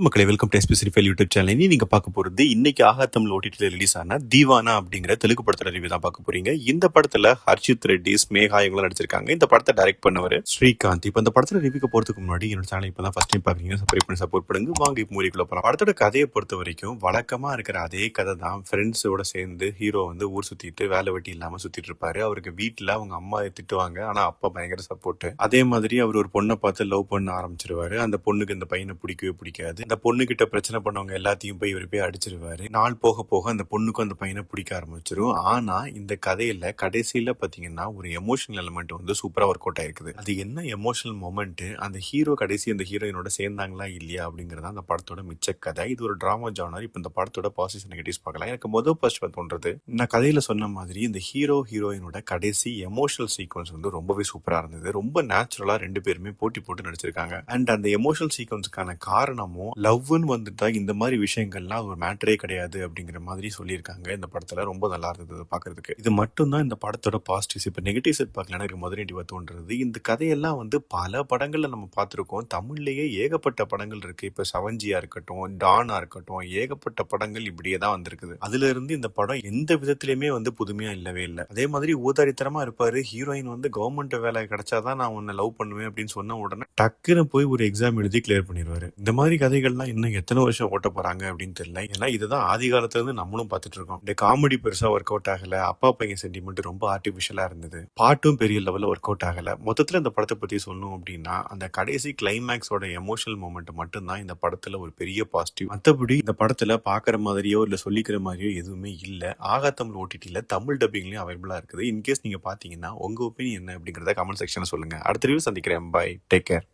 மக்களை welcome to SP YouTube channel. இனி நீங்க பார்க்க போறது இன்னைக்கு ஆகாத்தமிழ் ஓடிடில ரிலீஸ் ஆன தீவானா அப்படிங்கிற தெலுங்கு படத்தோட ரிவ்யூ தான் பார்க்க போறீங்க. இந்த படத்துல ஹர்ஷித் ரெட்டி, ஸ்மேகா இவங்க நடிச்சிருக்காங்க. இந்த படத்தை டைரக்ட் பண்ணவர் ஸ்ரீகாந்த். இப்ப இந்த படத்துல ரிவ்யூக்கு போறதுக்கு முன்னாடி என்னோட சேனல் இப்பதான் ஃபர்ஸ்ட் டைம் பாக்குறீங்க, சப்ஸ்கிரைப் பண்ணி சப்போர்ட் பண்ணுங்க. வாங்க இப்போ மூவிக்குள்ள போலாம். படத்தோட கதையை பொறுத்த வரைக்கும் வழக்கமா இருக்கிற அதே கதை தான். ஃப்ரெண்ட்ஸோட சேர்ந்து ஹீரோ ஊர் சுத்திட்டு வேலை வெட்டி இல்லாம சுத்திட்டு இருப்பாரு. அவருக்கு வீட்டுல அவங்க அம்மா திட்டுவாங்க, ஆனா அப்பா பயங்கர சப்போர்ட். அதே மாதிரி அவர் ஒரு பொண்ணை பார்த்து லவ் பண்ண ஆரம்பிச்சிருவாரு. அந்த பொண்ணுக்கு இந்த பையனை பிடிக்கவே பிடிக்காது. அந்த பொண்ணு கிட்ட பிரச்சனை பண்ணவங்க எல்லாத்தையும் போய் இவர் போய் அடிச்சிருவாரு. நாள் போக போக அந்த பொண்ணுக்கும் அந்த பையனை பிடிக்க ஆரம்பிச்சிரும். ஆனா இந்த கதையில கடைசியில பாத்தீங்கன்னா ஒரு எமோஷனல் எலிமெண்ட் சூப்பரா ஒர்க் அவுட் ஆயிருக்குது. அது என்ன எமோஷனல் மொமெண்ட், அந்த ஹீரோ கடைசி அந்த ஹீரோயினோட சேர்ந்தாங்களா இல்லையா அப்படிங்கறத அந்த படத்தோட மிச்ச கதை. இது ஒரு டிராமா ஜானர். இப்ப இந்த படத்தோட பாசிட்டிவ் நெகட்டிவ்ஸ் பார்க்கலாம். எனக்கு முதல் ஃபர்ஸ்ட் தோன்றது, நான் கதையில சொன்ன மாதிரி இந்த ஹீரோ ஹீரோயினோட கடைசி எமோஷனல் சீக்வன்ஸ் ரொம்பவே சூப்பரா இருந்தது. ரொம்ப நேச்சுரலா ரெண்டு பேருமே போட்டி போட்டு நடிச்சிருக்காங்க. அண்ட் அந்த எமோஷனல் சீக்வன்ஸ்க்கான காரணமும் லவ்னு வந்துட்டா இந்த மாதிரி விஷயங்கள்லாம் ஒரு மேட்டரே கிடையாது அப்படிங்கிற மாதிரி சொல்லியிருக்காங்க. இந்த படத்துல ரொம்ப நல்லா இருந்தது பாக்குறதுக்கு. இது மட்டும் தான் இந்த படத்தோட பாசிட்டிவ்ஸ். இப்ப நெகட்டிவ்ஸ் பார்க்கலாம். எனக்கு முதலீட்டிவா தோன்றது, இந்த கதையெல்லாம் பல படங்கள்ல நம்ம பார்த்திருக்கோம். தமிழ்லயே ஏகப்பட்ட படங்கள் இருக்கு. இப்ப சவஞ்சியா இருக்கட்டும், டானா இருக்கட்டும், ஏகப்பட்ட படங்கள் இப்படியே தான் வந்திருக்குது. அதுல இருந்து இந்த படம் எந்த விதத்திலயுமே புதுமையா இல்லவே இல்லை. அதே மாதிரி ஊதாரித்தனமா இருப்பாரு. ஹீரோயின் கவர்மெண்ட் வேலை கிடைச்சாதான் நான் உன்னை லவ் பண்ணுவேன் அப்படின்னு சொன்ன உடனே டக்குன்னு போய் ஒரு எக்ஸாம் எழுதி கிளியர் பண்ணிடுவாரு. இந்த மாதிரி கதைகள்லாம் இன்னும் எத்தனை வருஷம் ஓட்ட போறாங்க அப்படின்னு தெரியல. ஏன்னா இதுதான் ஆதி காலத்துல இருந்து நம்மளும் பார்த்துட்டு இருக்கோம். இந்த காமெடி பெருசா ஒர்க் அவுட் ஆகல. அப்பா பையன் சென்டிமெண்ட் ரொம்ப ஆர்டிபிஷியலா இருந்தது. பாட்டும் பெரிய லெவல்ல ஒர்க் அவுட் ஆகல. மொத்தத்துல இந்த படத்தை பத்தி சொல்லணும் அப்படின்னா, அந்த கடைசி கிளைமேக்ஸோட எமோஷனல் மொமெண்ட் மட்டும்தான் இந்த படத்துல ஒரு பெரிய பாசிட்டிவ். மற்றபடி இந்த படத்துல பாக்குற மாதிரியோ இல்ல சொல்லிக்கிற மாதிரியோ எதுவுமே இல்ல. ஆகாத்தமிழ் ஓடிடில தமிழ் டப்பிங்லயும் அவைலபிளா இருக்குது. இன்கேஸ் நீங்க பாத்தீங்கன்னா உங்க ஒப்பீனியன் என்ன அப்படிங்கறத கமெண்ட் செக்ஷன்ல சொல்லுங்க. அடுத்த ரிவ்யூ சந்திக்கிறேன். Bye, take care.